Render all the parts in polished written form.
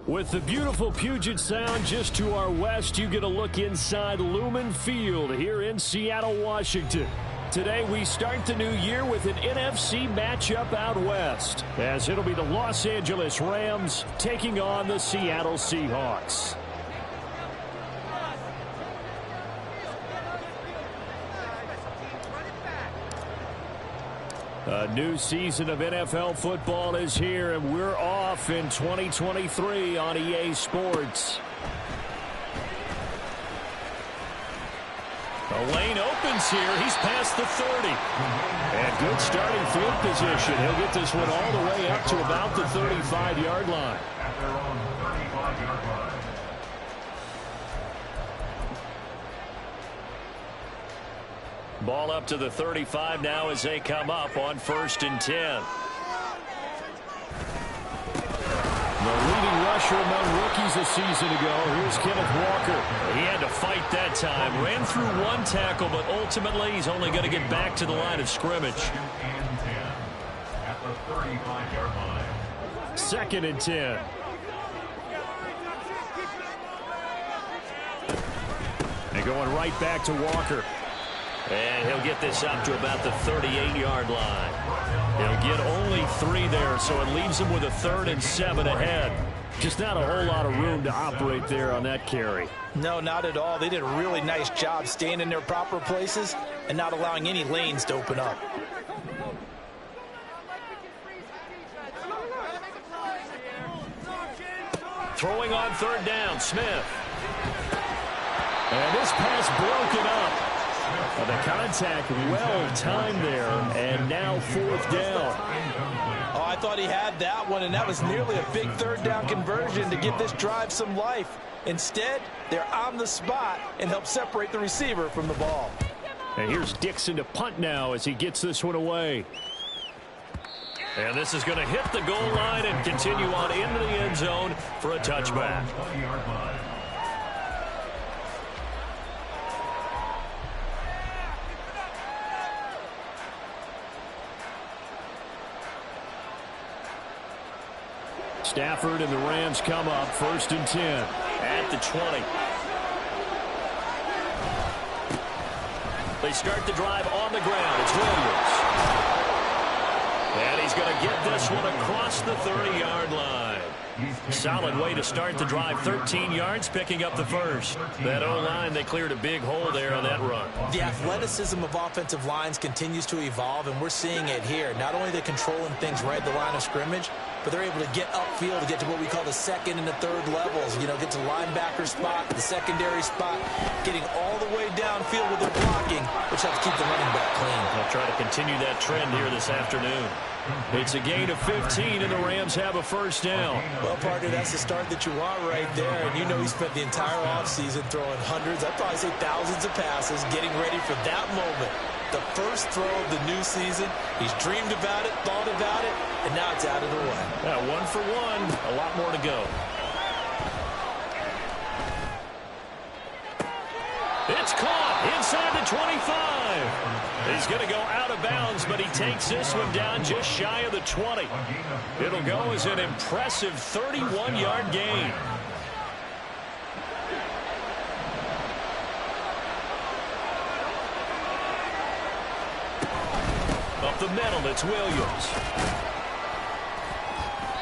With the beautiful Puget Sound just to our west, you get a look inside Lumen Field here in Seattle, Washington. Today we start the new year with an NFC matchup out west, as it'll be the Los Angeles Rams taking on the Seattle Seahawks. A new season of NFL football is here, and we're off in 2023 on EA Sports. The lane opens here. He's past the 30. And good starting field position. He'll get this one all the way up to about the 35-yard line. Ball up to the 35 now as they come up on 1st and 10. The leading rusher among rookies a season ago. Here's Kenneth Walker. He had to fight that time. Ran through one tackle, but ultimately he's only going to get back to the line of scrimmage. 2nd and 10. And going right back to Walker. And he'll get this up to about the 38-yard line. He'll get only 3 there, so it leaves him with a 3rd and 7 ahead. Just not a whole lot of room to operate there on that carry. No, not at all. They did a really nice job staying in their proper places and not allowing any lanes to open up. Throwing on 3rd down, Smith. And this pass broken up. The contact well timed there, and now 4th down. Oh, I thought he had that one, and that was nearly a big 3rd down conversion to give this drive some life. Instead, they're on the spot and help separate the receiver from the ball. And here's Dixon to punt now as he gets this one away. And this is going to hit the goal line and continue on into the end zone for a touchback. Stafford and the Rams come up 1st and 10 at the 20. They start the drive on the ground. It's Williams. And he's going to get this one across the 30-yard line. Solid way to start the drive. 13 yards, picking up the 1st. That O-line, they cleared a big hole there on that run. The athleticism of offensive lines continues to evolve, and we're seeing it here. Not only are they controlling things right at the line of scrimmage, but they're able to get upfield to get to what we call the 2nd and the 3rd levels. You know, get to the linebacker spot, the secondary spot, getting all the way downfield with their blocking, which helps keep the running back clean. They'll try to continue that trend here this afternoon. It's a gain of 15, and the Rams have a 1st down. Well, partner, that's the start that you want right there. And you know he spent the entire offseason throwing hundreds, I'd probably say thousands of passes, getting ready for that moment. The first throw of the new season. He's dreamed about it, thought about it, and now it's out of the way. Yeah, 1 for 1. A lot more to go. It's caught inside the 25. He's going to go out of bounds, but he takes this one down just shy of the 20. It'll go as an impressive 31-yard gain. Up the middle, it's Williams.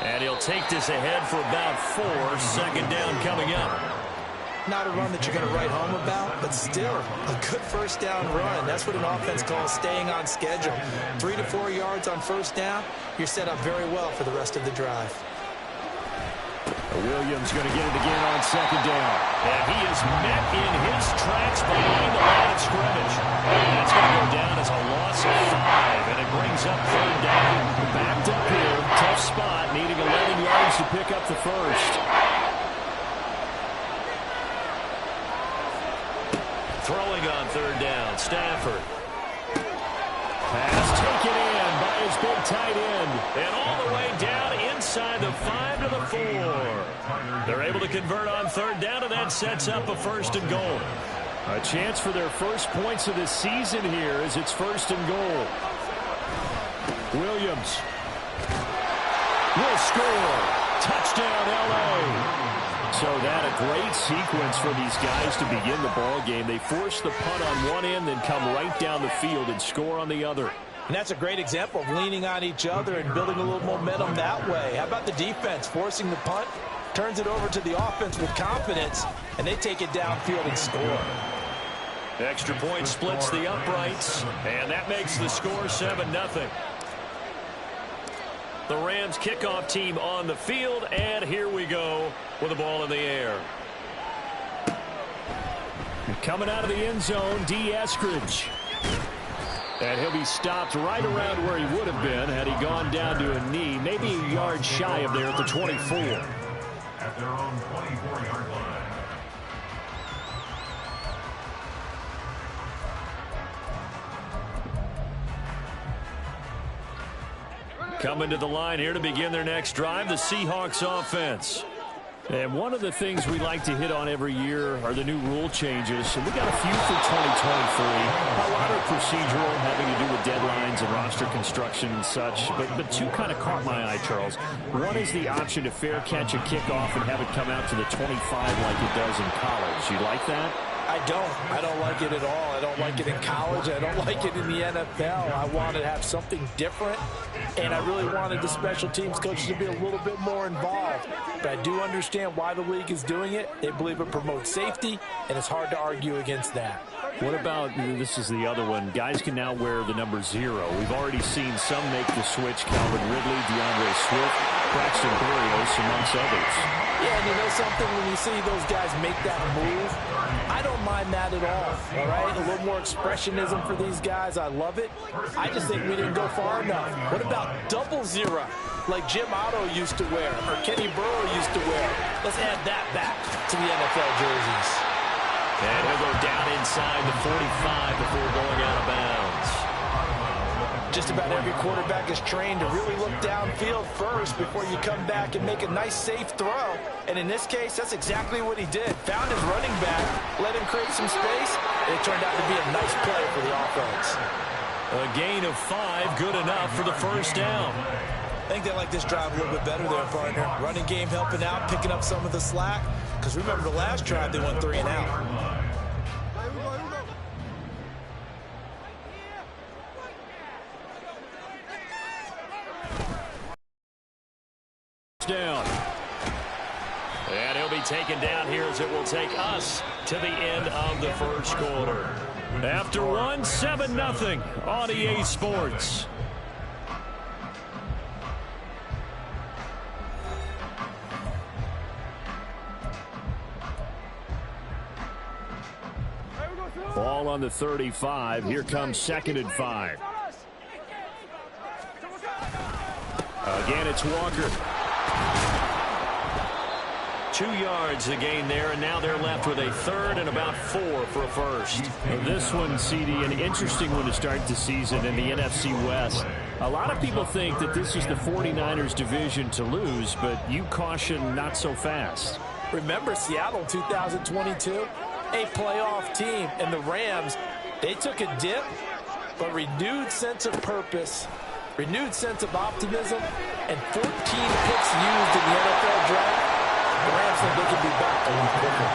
And he'll take this ahead for about 4. Second down coming up. Not a run that you're going to write home about, but still a good first down run. That's what an offense calls staying on schedule. 3 to 4 yards on first down, you're set up very well for the rest of the drive. Williams going to get it again on second down. And he is met in his tracks behind the line of scrimmage. That's going to go down as a loss of 5, and it brings up third down. Backed up here, tough spot, needing 11 yards to pick up the first. Throwing on third down, Stafford. Pass taken in by his big tight end. And all the way down inside the 5 to the 4. They're able to convert on third down, and that sets up a first and goal. A chance for their first points of the season here as it's first and goal. Williams will score. Touchdown, L.A. So that a great sequence for these guys to begin the ball game. They force the punt on one end, then come right down the field and score on the other. And that's a great example of leaning on each other and building a little momentum that way. How about the defense forcing the punt, turns it over to the offense with confidence, and they take it downfield and score. Extra point splits the uprights, and that makes the score 7-0. The Rams kickoff team on the field, and here we go with the ball in the air. Coming out of the end zone, D. Eskridge. And he'll be stopped right around where he would have been had he gone down to a knee, maybe a yard shy of there at the 24. At their own 24-yard line. Coming to the line here to begin their next drive, the Seahawks offense. And one of the things we like to hit on every year are the new rule changes. And we got a few for 2023. A lot of procedural, having to do with deadlines and roster construction and such. But two kind of caught my eye, Charles. One is the option to fair catch a kickoff and have it come out to the 25 like it does in college. You like that? I don't like it at all. I don't like it in college. I don't like it in the NFL. I wanted to have something different, and I really wanted the special teams coaches to be a little bit more involved. But I do understand why the league is doing it. They believe it promotes safety, and it's hard to argue against that. What about, this is the other one, guys can now wear the number 0. We've already seen some make the switch, Calvin Ridley, DeAndre Swift, Braxton Berrios, amongst others. Yeah, and you know something, when you see those guys make that move, I don't mind that at all right? A little more expressionism for these guys. I love it. I just think we didn't go far enough. What about 00, like Jim Otto used to wear or Kenny Burrow used to wear? Let's add that back to the NFL jerseys. And he'll go down inside the 45 before going out of bounds. Just about every quarterback is trained to really look downfield first before you come back and make a nice, safe throw. And in this case, that's exactly what he did. Found his running back, let him create some space, and it turned out to be a nice play for the offense. A gain of 5, good enough for the first down. I think they like this drive a little bit better there, partner. Running game helping out, picking up some of the slack. Because remember the last drive, they went 3 and out. Down. And he'll be taken down here as it will take us to the end of the first quarter. After 1, 7-0 on EA Sports. Ball on the 35. Here comes 2nd and 5. Again, it's Walker. 2 yards the gain there, and now they're left with a 3rd and about 4 for a first. This one, CD, an interesting one to start the season in the NFC West. A lot of people think that this is the 49ers division to lose, but you caution not so fast. Remember Seattle 2022? A playoff team, and the Rams, they took a dip, but renewed sense of purpose, renewed sense of optimism, and 14 picks used in the NFL draft. The Rams think they can be back a lot quicker.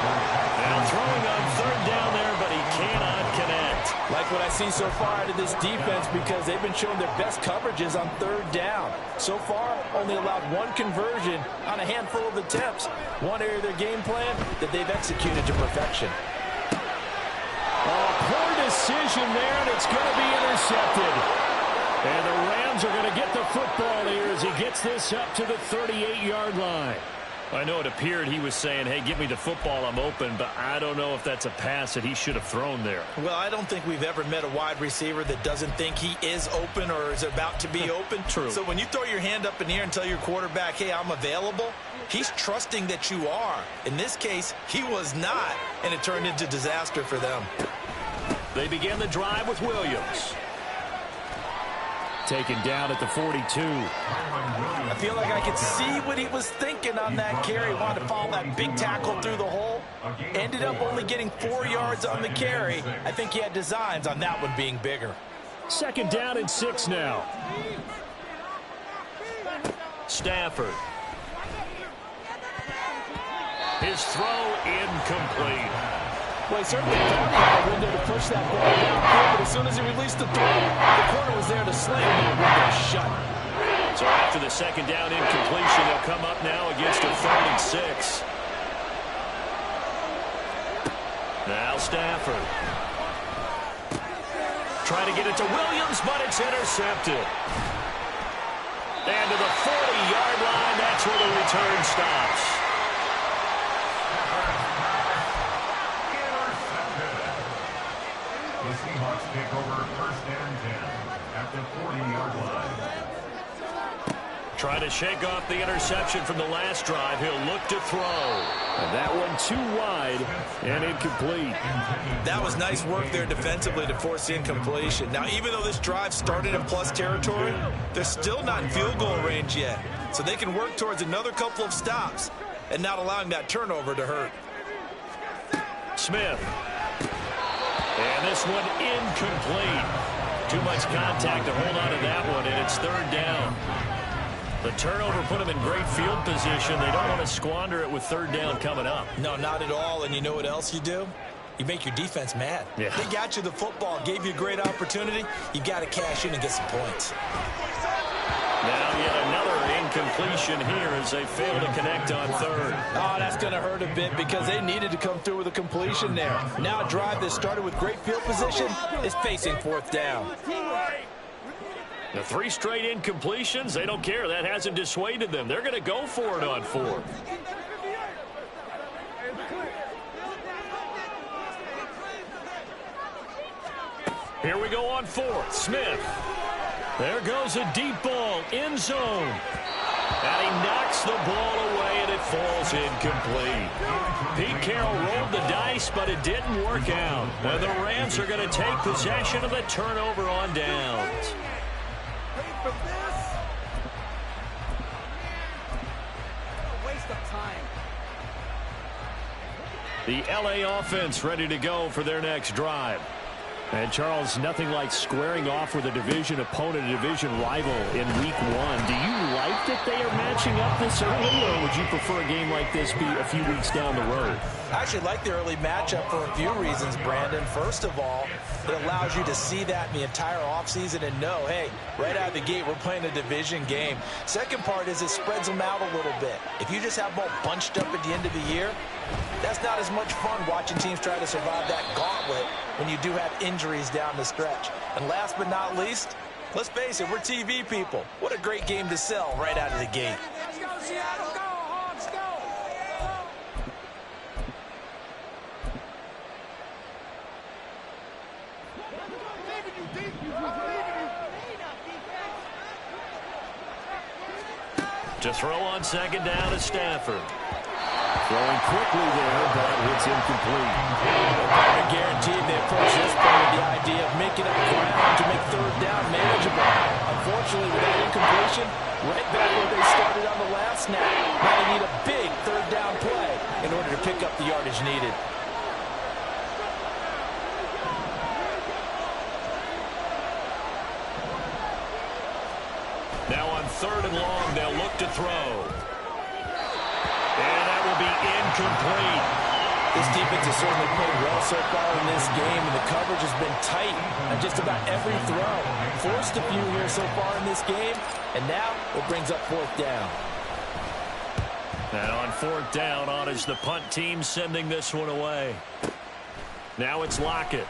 Now throwing on 3rd down there, but he cannot connect. Like what I've seen so far out of this defense, because they've been showing their best coverages on third down. So far, only allowed one conversion on a handful of attempts. One area of their game plan that they've executed to perfection. Oh, poor decision there, and it's going to be intercepted. And the Rams are going to get the football here as he gets this up to the 38-yard line. I know it appeared he was saying, hey, give me the football, I'm open, but I don't know if that's a pass that he should have thrown there. Well, I don't think we've ever met a wide receiver that doesn't think he is open or is about to be open. True. So when you throw your hand up in the air and tell your quarterback, hey, I'm available, he's trusting that you are. In this case, he was not, and it turned into disaster for them. They begin the drive with Williams. Taken down at the 42. I feel like I could see what he was thinking on that carry. Wanted to follow that big tackle through the hole. Ended up only getting 4 yards on the carry. I think he had designs on that one being bigger. Second down and 6 now. Stafford. His throw incomplete. Well, he certainly found the window to push that ball downfield, but as soon as he released the throw, the corner was there to slam that window shut. So after the second down incompletion, they'll come up now against a 3rd and 6. Now Stafford. Trying to get it to Williams, but it's intercepted. And to the 40-yard line, that's where the return stops. The Seahawks take over 1st and 10 at the 40-yard line. Try to shake off the interception from the last drive. He'll look to throw. And that one too wide and incomplete. That was nice work there defensively to force the incompletion. Now, even though this drive started in plus territory, they're still not in field goal range yet. So they can work towards another couple of stops and not allowing that turnover to hurt. Smith. And this one incomplete. Too much contact to hold on to that one, and it's 3rd down. The turnover put them in great field position. They don't want to squander it with 3rd down coming up. No, not at all. And you know what else you do? You make your defense mad. Yeah. They got you the football, gave you a great opportunity. You got to cash in and get some points. Now yet another incompletion here as they fail to connect on 3rd. Oh, that's going to hurt a bit because they needed to come through with a completion there. Now a drive that started with great field position is facing 4th down. The 3 straight incompletions, they don't care. That hasn't dissuaded them. They're going to go for it on 4th. Here we go on 4th. Smith. There goes a deep ball, end zone. And he knocks the ball away, and it falls incomplete. Pete Carroll rolled the dice, but it didn't work out. And the Rams are going to take possession of the turnover on downs. The LA offense ready to go for their next drive. And, Charles, nothing like squaring off with a division opponent, a division rival in Week 1. Do you like that they are matching up this early, or would you prefer a game like this be a few weeks down the road? I actually like the early matchup for a few reasons, Brandon. First of all, it allows you to see that in the entire offseason and know, hey, right out of the gate, we're playing a division game. Second part is it spreads them out a little bit. If you just have them all bunched up at the end of the year, that's not as much fun watching teams try to survive that gauntlet when you do have injuries down the stretch. And last but not least, let's face it, we're TV people. What a great game to sell right out of the gate. Let's go, Seattle. Go, Hawks, go. To throw on 2nd down is Stafford. Throwing quickly there, but it's incomplete. I guarantee they approach this play with the idea of making up ground to make 3rd down manageable. Unfortunately, with that incompletion, right back where they started on the last snap. Now they need a big 3rd down play in order to pick up the yardage needed. Now on 3rd and long, they'll look to throw. And that will be incomplete. This defense has certainly played well so far in this game, and the coverage has been tight on just about every throw. Forced a few here so far in this game, and now it brings up fourth down. And on fourth down, on is the punt team sending this one away. Now it's Lockett.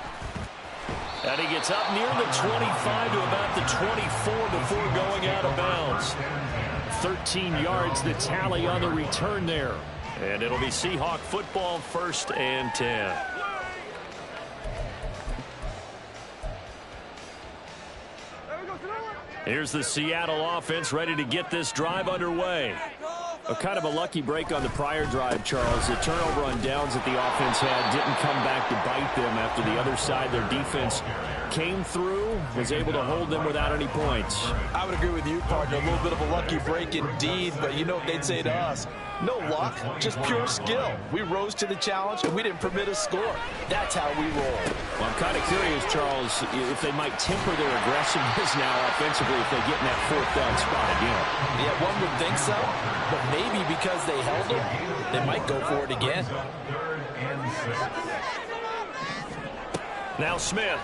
And he gets up near the 25 to about the 24 before going out of bounds. 13 yards the tally on the return there. And it'll be Seahawk football, 1st and 10. Here's the Seattle offense ready to get this drive underway. A kind of a lucky break on the prior drive, Charles. The turnover on downs that the offense had didn't come back to bite them after the other side. Their defense came through, was able to hold them without any points. I would agree with you, partner. A little bit of a lucky break indeed, but you know what they'd say to us. No luck, just pure skill. We rose to the challenge, and we didn't permit a score. That's how we roll. Well, I'm kind of curious, Charles, if they might temper their aggressiveness now offensively if they get in that fourth down spot again. Yeah, one would think so, but maybe because they held them, they might go for it again. Now Smith.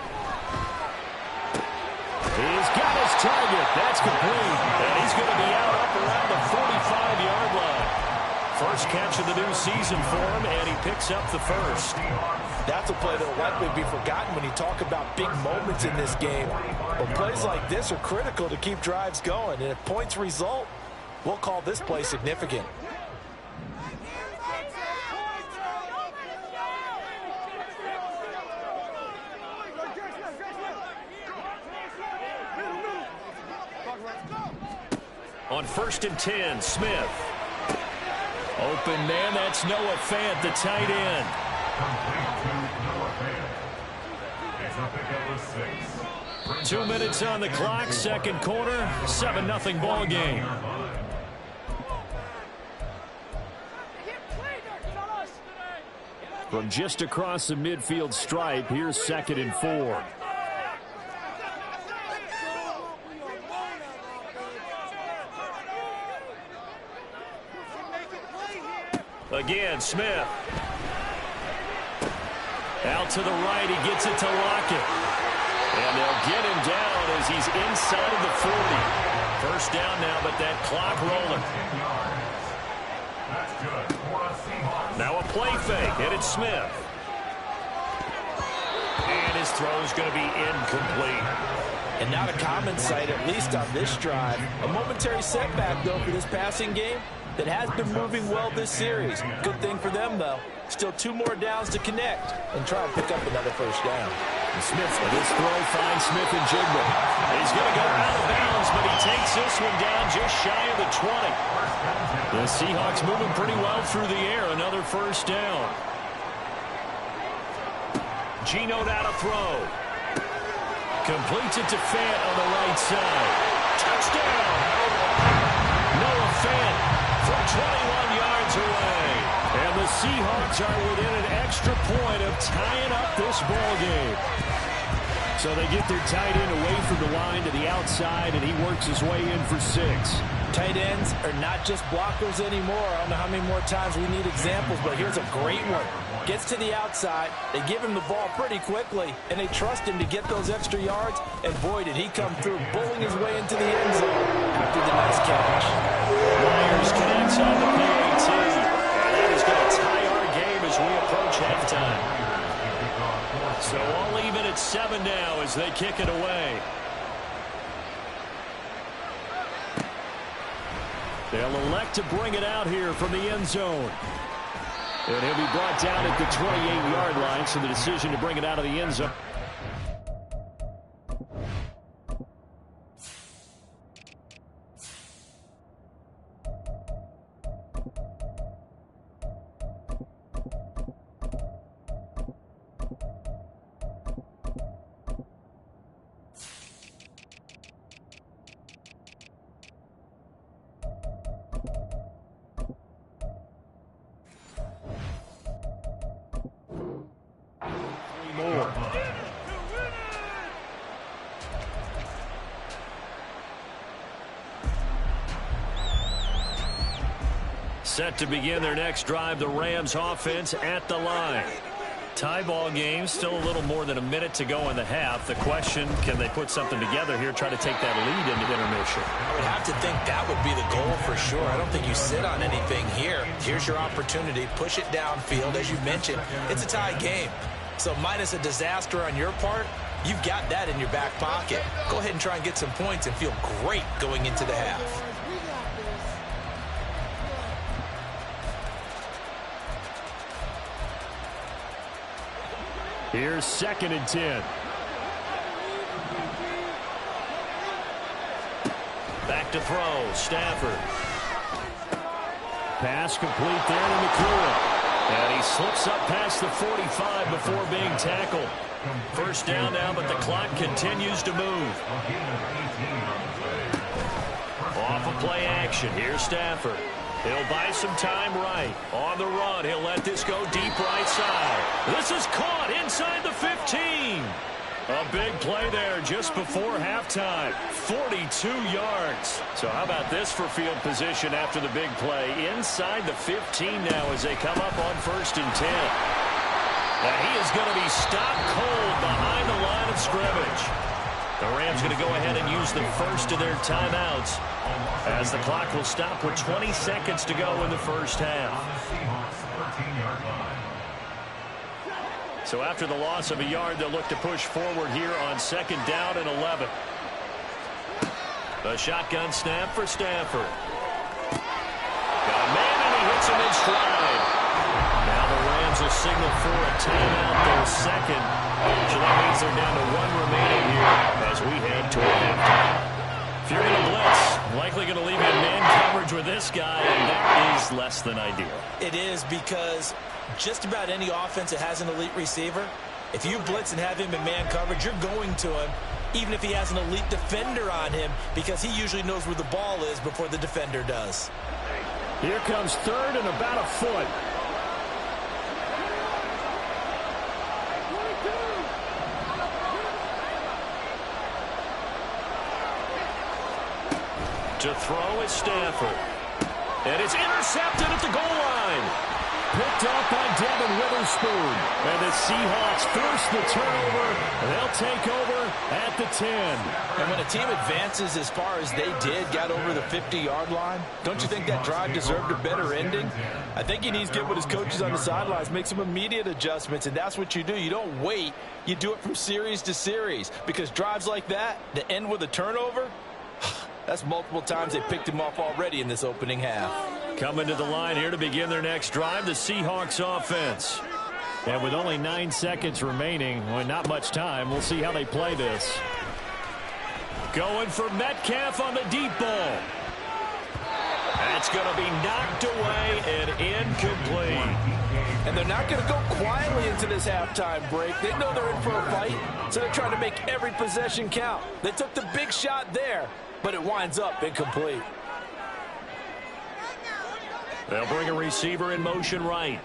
He's got his target. That's complete. And he's going to be out up around the 45-yard line. First catch of the new season for him, and he picks up the first. That's a play that will likely be forgotten when you talk about big moments in this game. But plays like this are critical to keep drives going. And if points result, we'll call this play significant. On 1st and 10, Smith. Open man, that's Noah Fant, the tight end. It's a 2 minutes on the clock, second quarter, 7-0 ball game. From just across the midfield stripe, here's 2nd and 4. Again, Smith. Out to the right, he gets it to Lockett. And they'll get him down as he's inside of the 40. First down now, but that clock rolling. Now a play fake, and it's Smith. And his throw's going to be incomplete. And not a common sight, at least on this drive. A momentary setback, though, for this passing game that has been moving well this series. Good thing for them, though. Still 2 more downs to connect and try and pick up another first down. And Smith with his throw finds Smith and Jigba. He's going to go out of bounds, but he takes this one down just shy of the 20. The Seahawks moving pretty well through the air. Another first down. Geno out of throw. Completes it to Fant on the right side. Touchdown! Noah Fant from 21 yards away. And the Seahawks are within an extra point of tying up this ball game. So they get their tight end away from the line to the outside, and he works his way in for 6. Tight ends are not just blockers anymore. I don't know how many more times we need examples, but here's a great one. Gets to the outside, they give him the ball pretty quickly, and they trust him to get those extra yards, and boy, did he come through, bowling his way into the end zone after the nice catch. Myers connects on the PAT, and that is going to tie our game as we approach halftime. So all even at 7 now as they kick it away. They'll elect to bring it out here from the end zone. And he'll be brought down at the 28-yard line, so the decision to bring it out of the end zone. Set to begin their next drive, the Rams offense at the line. Tie ball game, still a little more than a minute to go in the half. The question, can they put something together here, try to take that lead into intermission? I would have to think that would be the goal for sure. I don't think you sit on anything here. Here's your opportunity. Push it downfield. As you mentioned, it's a tie game. So minus a disaster on your part, you've got that in your back pocket. Go ahead and try and get some points and feel great going into the half. Here's 2nd and 10. Back to throw, Stafford. Pass complete there to McClure. And he slips up past the 45 before being tackled. First down now, but the clock continues to move. Off of play action, here's Stafford. He'll buy some time right. On the run, he'll let this go deep right side. This is caught inside the 15. A big play there just before halftime. 42 yards. So how about this for field position after the big play? Inside the 15 now as they come up on 1st and 10. Now he is going to be stopped cold behind the line of scrimmage. The Rams going to go ahead and use the first of their timeouts as the clock will stop with 20 seconds to go in the first half. So after the loss of a yard, they'll look to push forward here on 2nd down and 11. The shotgun snap for Stafford. Got a man and he hits him in stride. Now the Rams will signal for a timeout, their second. So that means they're down to 1 remaining here as we head toward halftime. If you're going to blitz, likely going to leave you in man coverage with this guy, and that is less than ideal. It is, because just about any offense that has an elite receiver, if you blitz and have him in man coverage, you're going to him, even if he has an elite defender on him, because he usually knows where the ball is before the defender does. Here comes 3rd and about a foot. To throw is Stafford. And it's intercepted at the goal line. Picked up by Devin Witherspoon. And the Seahawks force the turnover. They'll take over at the 10. And when a team advances as far as they did, got over the 50-yard line, don't you think that drive deserved a better ending? I think he needs to get with his coaches on the sidelines, make some immediate adjustments, and that's what you do. You don't wait. You do it from series to series, because drives like that end with a turnover, that's multiple times they picked him off already in this opening half. Coming to the line here to begin their next drive, the Seahawks offense. And with only 9 seconds remaining, well, not much time, we'll see how they play this. Going for Metcalf on the deep ball. That's going to be knocked away and incomplete. And they're not going to go quietly into this halftime break. They know they're in for a fight, so they're trying to make every possession count. They took the big shot there, but it winds up incomplete. They'll bring a receiver in motion right.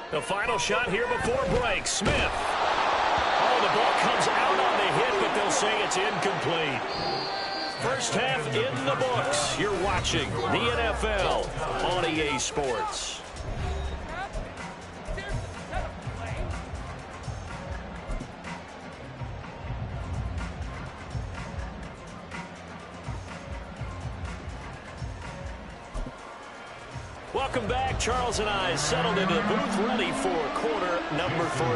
The final shot here before break. Smith. Oh, the ball comes out on the hit, but they'll say it's incomplete. First half in the books. You're watching the NFL on EA Sports. Welcome back. Charles and I settled into the booth, ready for quarter number 3.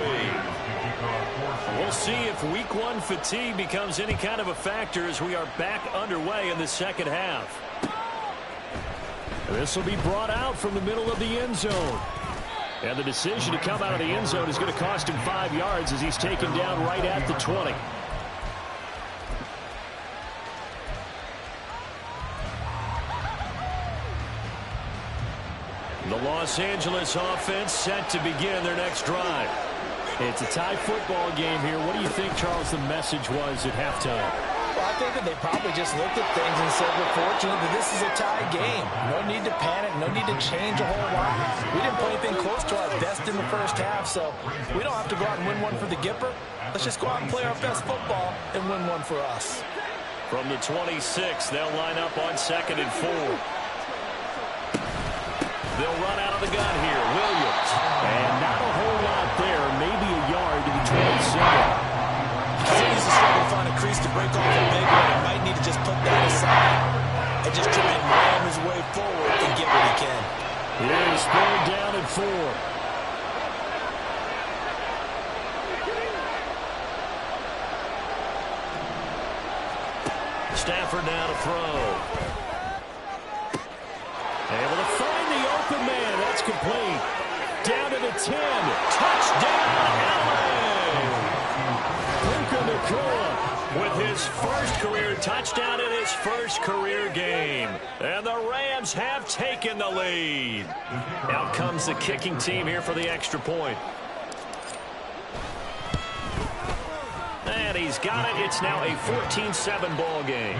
We'll see if week 1 fatigue becomes any kind of a factor as we are back underway in the second half. This will be brought out from the middle of the end zone. And the decision to come out of the end zone is going to cost him 5 yards as he's taken down right at the 20. The Los Angeles offense set to begin their next drive. It's a tie football game here. What do you think, Charles, the message was at halftime? I think that they probably just looked at things and said, we're fortunate that this is a tie game. No need to panic, no need to change a whole lot. We didn't play anything close to our best in the first half, so we don't have to go out and win one for the Gipper. Let's just go out and play our best football and win one for us. From the 26, they'll line up on 2nd and 4. They'll run out of the gun here. Williams. And not a whole lot there. Maybe a yard to the 27. Continues to struggle to find a crease to break off a big one. He might need to just put that aside and just try and ram his way forward and get what he can. Here's 3rd down and 4. Stafford now to throw. Able to find the open man. That's complete. Down to the 10. Touchdown, LA! With his first career touchdown in his first career game. And the Rams have taken the lead. Out comes the kicking team here for the extra point. And he's got it. It's now a 14-7 ball game.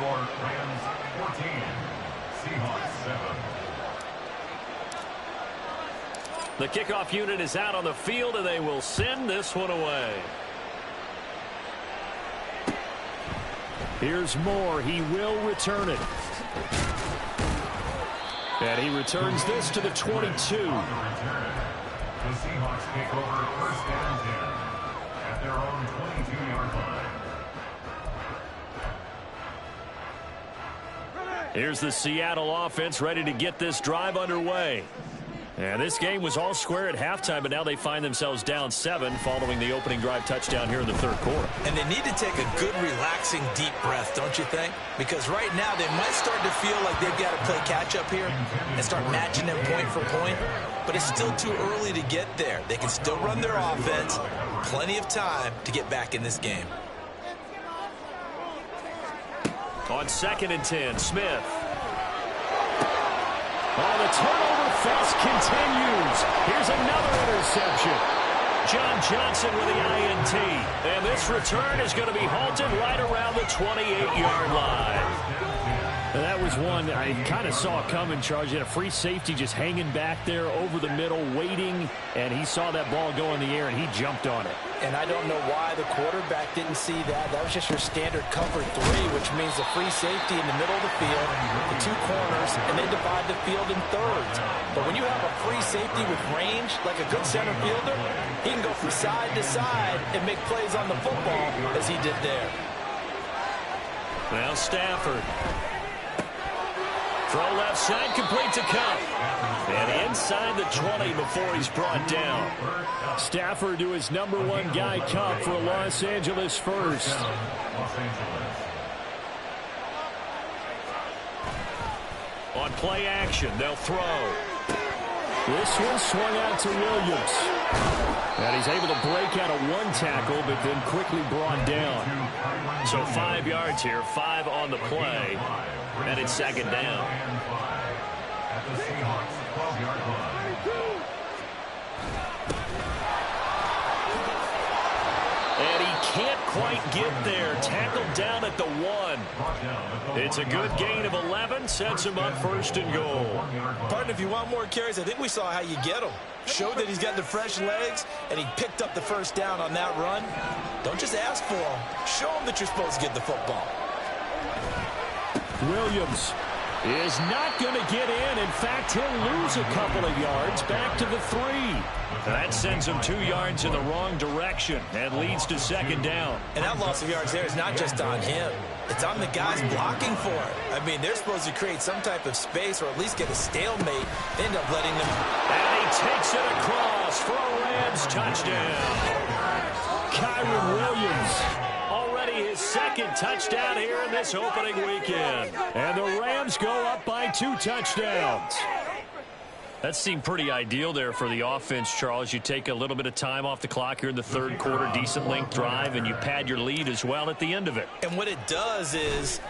Rams 14, Seahawks 7. The kickoff unit is out on the field, and they will send this one away. Here's Moore. He will return it. And he returns this to the 22. The Seahawks take over 1st and 10 at their own 22-yard line. Here's the Seattle offense ready to get this drive underway. And this game was all square at halftime, but now they find themselves down 7 following the opening drive touchdown here in the 3rd quarter. And they need to take a good, relaxing, deep breath, don't you think? Because right now they might start to feel like they've got to play catch-up here and start matching them point for point. But it's still too early to get there. They can still run their offense. Plenty of time to get back in this game. On 2nd and 10, Smith. Oh, the turnover fest continues. Here's another interception. John Johnson with the INT. And this return is going to be halted right around the 28-yard line. And that was one I kind of saw coming, Charles. You had a free safety just hanging back there over the middle, waiting, and he saw that ball go in the air, and he jumped on it. And I don't know why the quarterback didn't see that. That was just your standard cover 3, which means the free safety in the middle of the field, the 2 corners, and they divide the field in thirds. But when you have a free safety with range, like a good center fielder, he can go from side to side and make plays on the football as he did there. Now Stafford. Throw left side, complete to Cup. And inside the 20 before he's brought down. Stafford to his #1 guy, Cup, for Los Angeles first. On play action, they'll throw. This one swung out to Williams. And he's able to break out of 1 tackle, but then quickly brought down. So 5 yards here, 5 on the play. And it's 2nd down. At the Seahawks 12-yard line. And he can't quite get there. Tackled down at the 1. It's a good gain of 11. Sets him up 1st and goal. Partner, if you want more carries, I think we saw how you get them. Showed that he's got the fresh legs, and he picked up the 1st down on that run. Don't just ask for them. Show them that you're supposed to get the football. Williams is not going to get in. In fact, he'll lose a couple of yards back to the 3. That sends him 2 yards in the wrong direction and leads to 2nd down. And that loss of yards there is not just on him. It's on the guys blocking for it. I mean, they're supposed to create some type of space or at least get a stalemate. They end up letting them. And he takes it across for a Rams touchdown. Kyron Williams. His 2nd touchdown here in this opening weekend. And the Rams go up by 2 touchdowns. That seemed pretty ideal there for the offense, Charles. You take a little bit of time off the clock here in the 3rd quarter, decent length drive, and you pad your lead as well at the end of it. And what it does is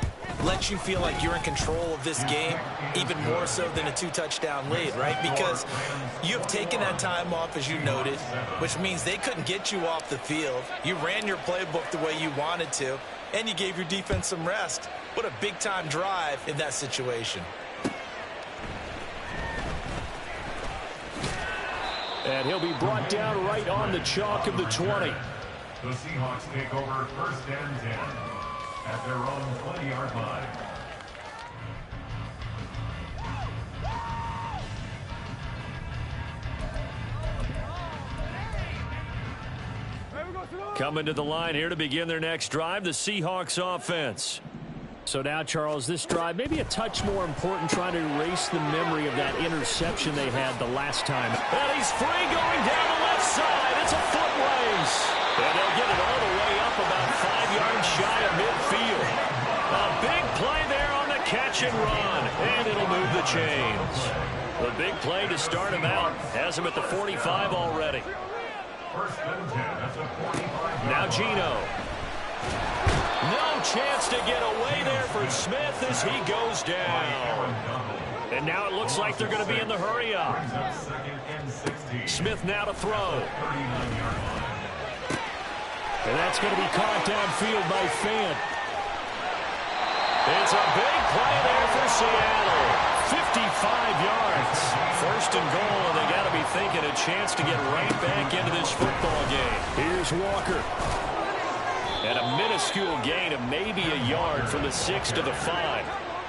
let you feel like you're in control of this game, even more so than a 2-touchdown lead, right? Because you've taken that time off, as you noted, which means they couldn't get you off the field. You ran your playbook the way you wanted to, and you gave your defense some rest. What a big-time drive in that situation. And he'll be brought down right on the chalk of the 20. The Seahawks take over first and 10 at their own 20-yard line. Coming to the line here to begin their next drive, the Seahawks offense. So now, Charles, this drive maybe a touch more important, trying to erase the memory of that interception they had the last time. And he's free going down the left side. It's a foot race. And they'll get it all the way up about 5 yards shy of midfield. A big play there on the catch and run. And it'll move the chains. The big play to start him out has him at the 45 already. First and 10, that's a 45. Now Gino. No chance to get away there for Smith as he goes down. And now it looks like they're going to be in the hurry up. Smith now to throw. And that's going to be caught downfield by Fant. It's a big play there for Seattle. 55 yards. First and goal, and they got to be thinking a chance to get right back into this football game. Here's Walker. And a minuscule gain of maybe a yard from the 6 to the 5.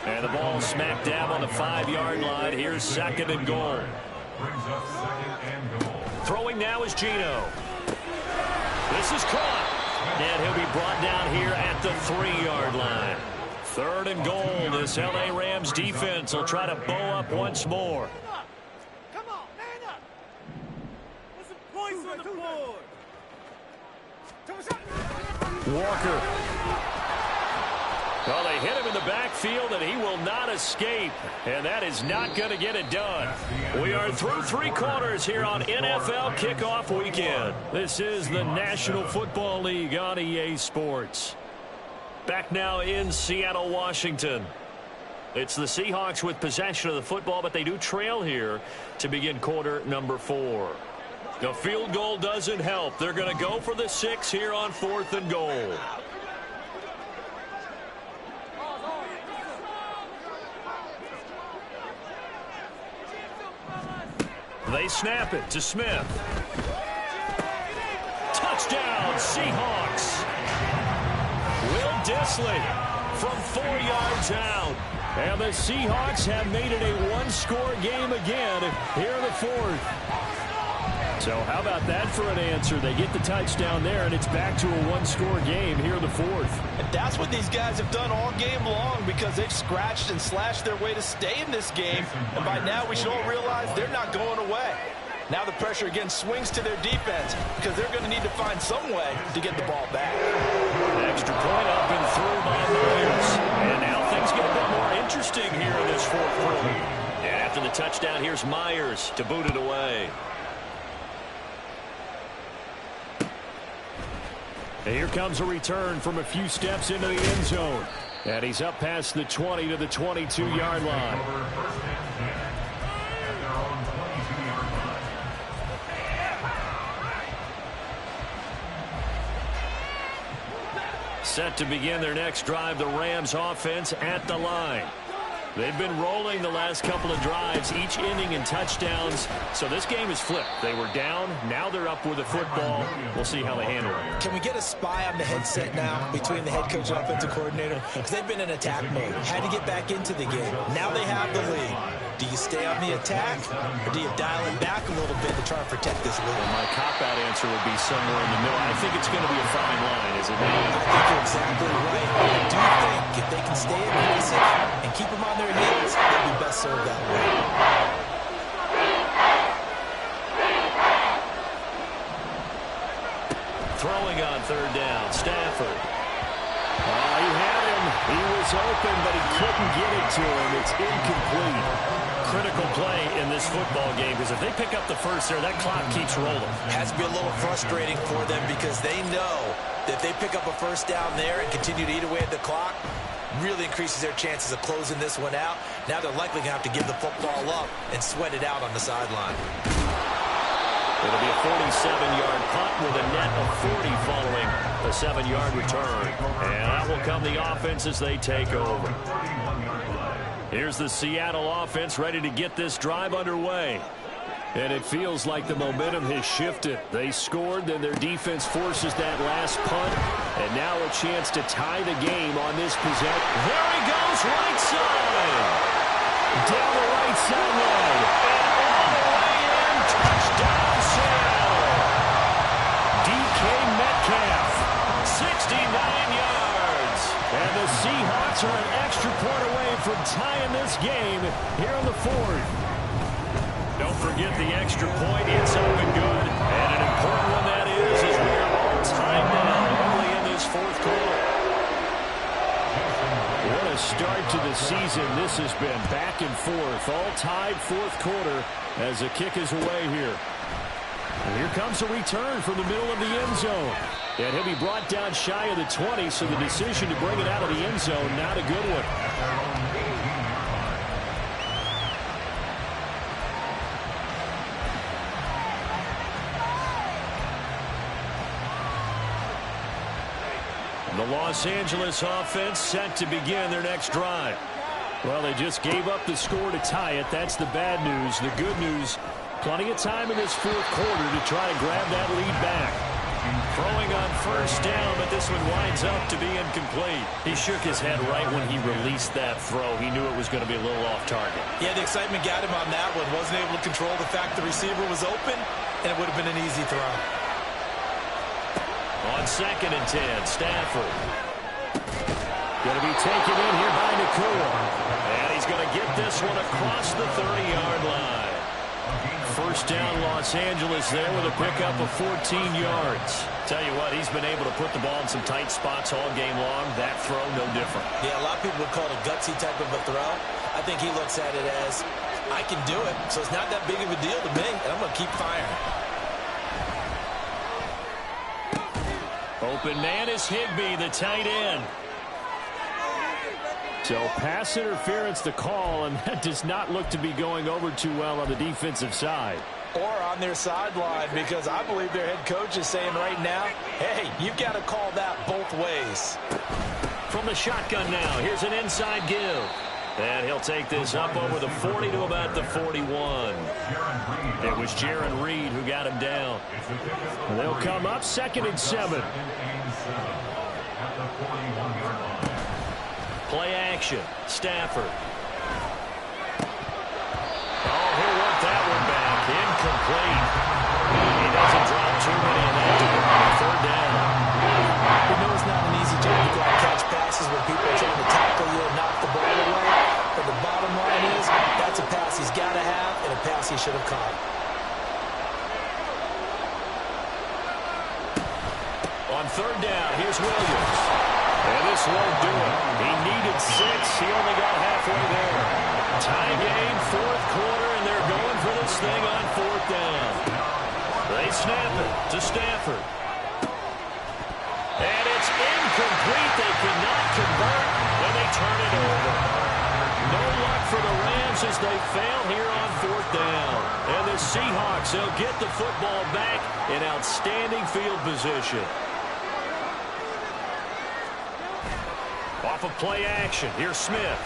And the ball smack dab on the 5-yard line. Here's second and goal. Throwing now is Gino. This is caught. And he'll be brought down here at the 3-yard line. Third and goal. This L.A. Rams defense will try to bow up once more. Come on, man up. Put some points on the board. Walker. Well, they hit him in the backfield, and he will not escape. And that is not going to get it done. We are through 3 quarters here on NFL Kickoff Weekend. This is the National Football League on EA Sports. Back now in Seattle, Washington. It's the Seahawks with possession of the football, but they do trail here to begin quarter number 4. The field goal doesn't help. They're going to go for the 6 here on 4th and goal. They snap it to Smith. Touchdown, Seahawks. Will Dissly from 4 yards out. And the Seahawks have made it a 1-score game again here in the 4th. So how about that for an answer? They get the touchdown there, and it's back to a 1-score game here in the 4th. And that's what these guys have done all game long, because they've scratched and slashed their way to stay in this game. And by now we should all realize they're not going away. Now the pressure again swings to their defense, because they're going to need to find some way to get the ball back. Extra point up and through by Myers. And now things get a bit more interesting here in this 4th quarter. And after the touchdown, here's Myers to boot it away. And here comes a return from a few steps into the end zone. And he's up past the 20 to the 22-yard line. Set to begin their next drive, the Rams offense at the line. They've been rolling the last couple of drives, each ending in touchdowns. So this game is flipped. They were down. Now they're up with the football. We'll see how they handle it. Can we get a spy on the headset now between the head coach and offensive coordinator? Because they've been in attack mode. Had to get back into the game. Now they have the lead. Do you stay on the attack, or do you dial it back a little bit to try and protect this lead? Well, my cop-out answer would be somewhere in the middle. I think it's going to be a fine line, is it not? I think you're exactly right. I do think if they can stay aggressive and keep them on their heels, they'll be best served that way. Throwing on 3rd down, Stafford. He had him. He was open, but he couldn't get it to him. It's incomplete. Critical play in this football game, because if they pick up the first there, that clock keeps rolling. Has to be a little frustrating for them, because they know that if they pick up a first down there and continue to eat away at the clock, really increases their chances of closing this one out. Now they're likely going to have to give the football up and sweat it out on the sideline. It'll be a 47-yard punt with a net of 40 following a 7-yard return. And out will come the offense as they take over. Here's the Seattle offense ready to get this drive underway. And it feels like the momentum has shifted. They scored, then their defense forces that last punt. And now a chance to tie the game on this possession. There he goes, right side. Down the right sideline. And all the way in, touchdown Seattle. DK Metcalf, 69 yards. And the Seahawks are an extra point away from tying this game here in the fourth. Don't forget the extra point. It's up and good. And an important one that is as we are all tied now early in this fourth quarter. What a start to the season this has been. Back and forth. All tied fourth quarter as the kick is away here. And here comes a return from the middle of the end zone. And he'll be brought down shy of the 20, so the decision to bring it out of the end zone, not a good one. The Los Angeles offense set to begin their next drive. Well, they just gave up the score to tie it. That's the bad news. The good news, plenty of time in this fourth quarter to try to grab that lead back. Throwing on first down, but this one winds up to be incomplete. He shook his head right when he released that throw. He knew it was going to be a little off target. Yeah, the excitement got him on that one. Wasn't able to control the fact the receiver was open, and it would have been an easy throw. On 2nd and 10, Stafford. Going to be taken in here by Nakua. And he's going to get this one across the 30-yard line. First down, Los Angeles there with a pickup of 14 yards. Tell you what, he's been able to put the ball in some tight spots all game long. That throw, no different. Yeah, a lot of people would call it a gutsy type of a throw. I think he looks at it as, I can do it, so it's not that big of a deal to me, and I'm going to keep firing. Open man is Higbee, the tight end. So pass interference the call, and that does not look to be going over too well on the defensive side. Or on their sideline, because I believe their head coach is saying right now, hey, you've got to call that both ways. From the shotgun now, here's an inside give. And he'll take this up over the 40 to about the 41. It was Jaron Reed who got him down. And they'll come up 2nd and 7. Play action. Stafford. Oh, he'll work that one back. Incomplete. He doesn't drop too many in that on 3rd down. We know it's not an easy job to go out and catch passes when people are trying to tackle you and knock the ball away. But the bottom line is, that's a pass he's got to have and a pass he should have caught. On 3rd down, here's Williams. And this won't do it. He needed 6. He only got halfway there. Tie game, 4th quarter, and they're going for this thing on 4th down. They snap it to Stafford. And it's incomplete. They cannot convert when they turn it over. No luck for the Rams as they fail here on 4th down. And the Seahawks, they'll get the football back in outstanding field position. Off of play action, here's Smith.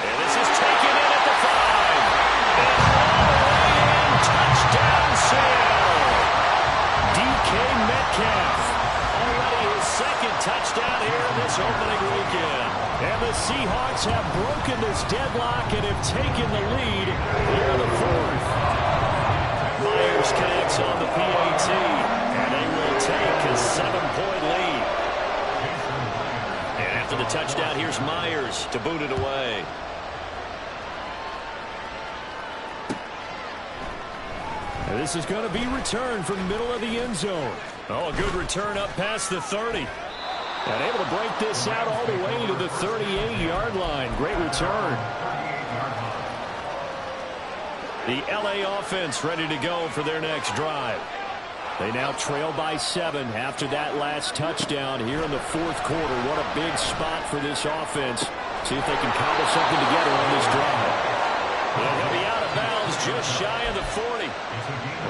And this is taken in at the 5. And all the way in, touchdown Seattle. DK Metcalf, already his 2nd touchdown here in this opening weekend. And the Seahawks have broken this deadlock and have taken the lead here in the 4th. Myers connects on the PAT, and they will take a 7-point lead. After the touchdown, here's Myers to boot it away. And this is going to be returned from the middle of the end zone. Oh, a good return up past the 30. And able to break this out all the way to the 38-yard line. Great return. The LA offense ready to go for their next drive. They now trail by 7 after that last touchdown here in the 4th quarter. What a big spot for this offense. See if they can cobble something together on this drive. They'll be out of bounds just shy of the 40.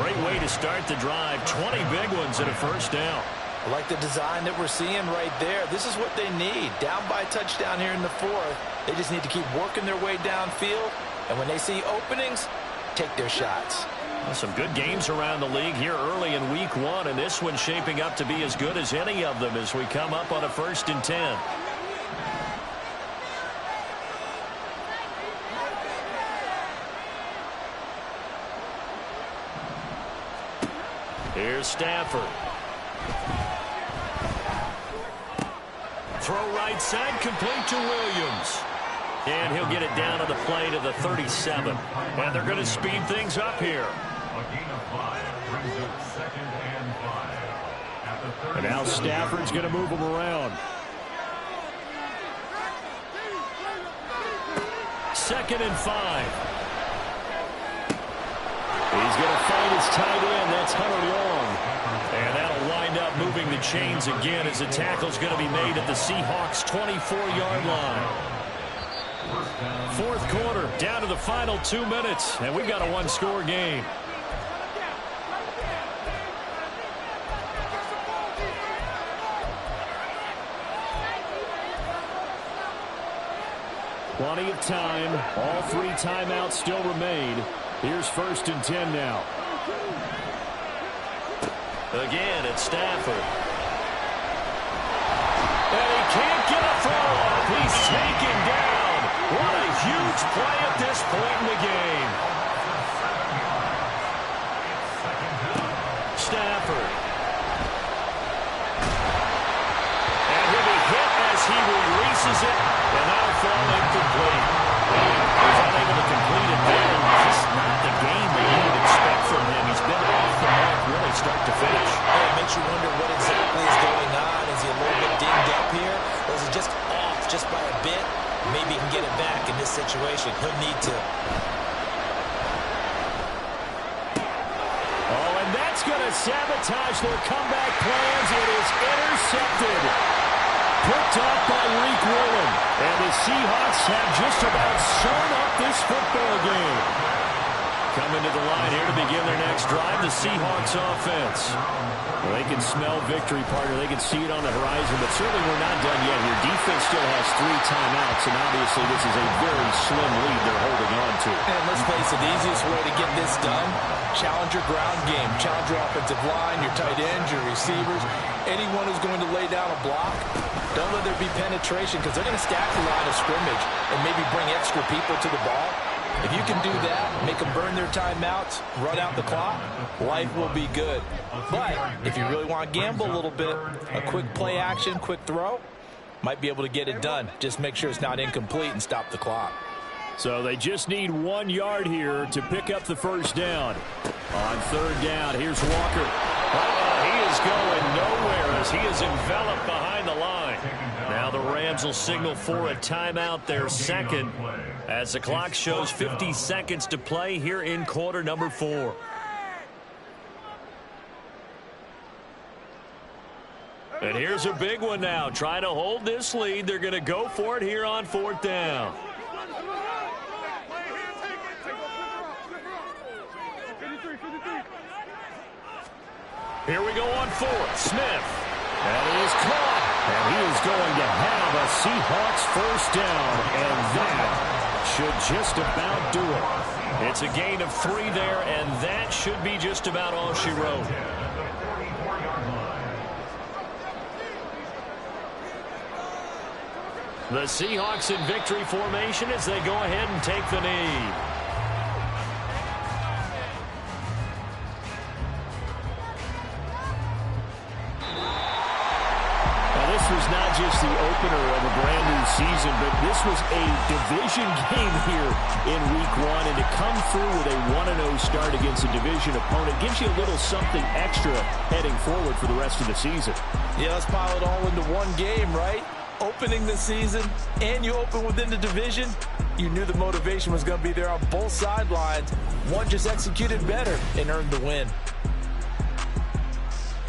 Great way to start the drive. 20 big ones and a first down. I like the design that we're seeing right there. This is what they need. Down by a touchdown here in the fourth. They just need to keep working their way downfield. And when they see openings, take their shots. Well, some good games around the league here early in week 1. And this one's shaping up to be as good as any of them as we come up on a 1st and 10. Here's Stafford. Throw right side, complete to Williams. And he'll get it down to the play to the 37. And they're going to speed things up here. A gain of 5 brings up 2nd and 5. At the 30. And now Stafford's going to move him around. 2nd and 5. He's going to find his tight end. That's Hunter Long. And that'll wind up moving the chains again as the tackle's going to be made at the Seahawks' 24-yard line. 4th quarter, down to the final 2 minutes. And we've got a one-score game. Plenty of time. All 3 timeouts still remain. Here's 1st and 10 now. Again, it's Stafford. And he can't get a throw off. He's taken down. What a huge play at this point in the game. Stafford. And he'll be hit as he releases it. And that'll fall incomplete. He's unable to complete it there. Just not the game that you would expect from him. He's been off the mark really start to finish. It makes you wonder what exactly is going on. Is he a little bit dinged up here? Or is he just off just by a bit? Maybe he can get it back in this situation. He'll need to. Oh, and that's going to sabotage their comeback plans. It is intercepted. Picked off by Reek Willen. And the Seahawks have just about sewn up this football game. Coming to the line here to begin their next drive, the Seahawks offense. Well, they can smell victory, partner. They can see it on the horizon, but certainly we're not done yet here. Defense still has 3 timeouts, and obviously this is a very slim lead they're holding on to. And let's face it, the easiest way to get this done, challenge your ground game. Challenge your offensive line, your tight ends, your receivers, anyone who's going to lay down a block. Don't let there be penetration because they're going to stack the line of scrimmage and maybe bring extra people to the ball. If you can do that, make them burn their timeouts, run out the clock, life will be good. But if you really want to gamble a little bit, a quick play action, quick throw, might be able to get it done. Just make sure it's not incomplete and stop the clock. So they just need 1 yard here to pick up the first down. On 3rd down, here's Walker. He is going nowhere as he is enveloped behind the line. Now the Rams will signal for a timeout, their 2nd, as the clock shows 50 seconds to play here in quarter number 4. And here's a big one now. Trying to hold this lead. They're going to go for it here on 4th down. Here we go on 4th. Smith. And it is caught. And he is going to have a Seahawks first down. And that should just about do it. It's a gain of 3 there, and that should be just about all she wrote. The Seahawks in victory formation as they go ahead and take the knee. This was not just the opener of a brand new season, but this was a division game here in week 1. And to come through with a 1-0 start against a division opponent gives you a little something extra heading forward for the rest of the season. Yeah, let's pile it all into one game, right? Opening the season, and you open within the division. You knew the motivation was going to be there on both sidelines. One just executed better and earned the win.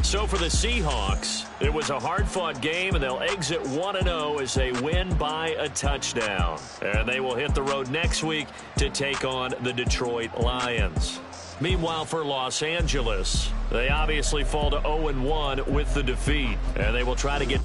So for the Seahawks, it was a hard-fought game, and they'll exit 1-0 as they win by a touchdown. And they will hit the road next week to take on the Detroit Lions. Meanwhile, for Los Angeles, they obviously fall to 0-1 with the defeat, and they will try to get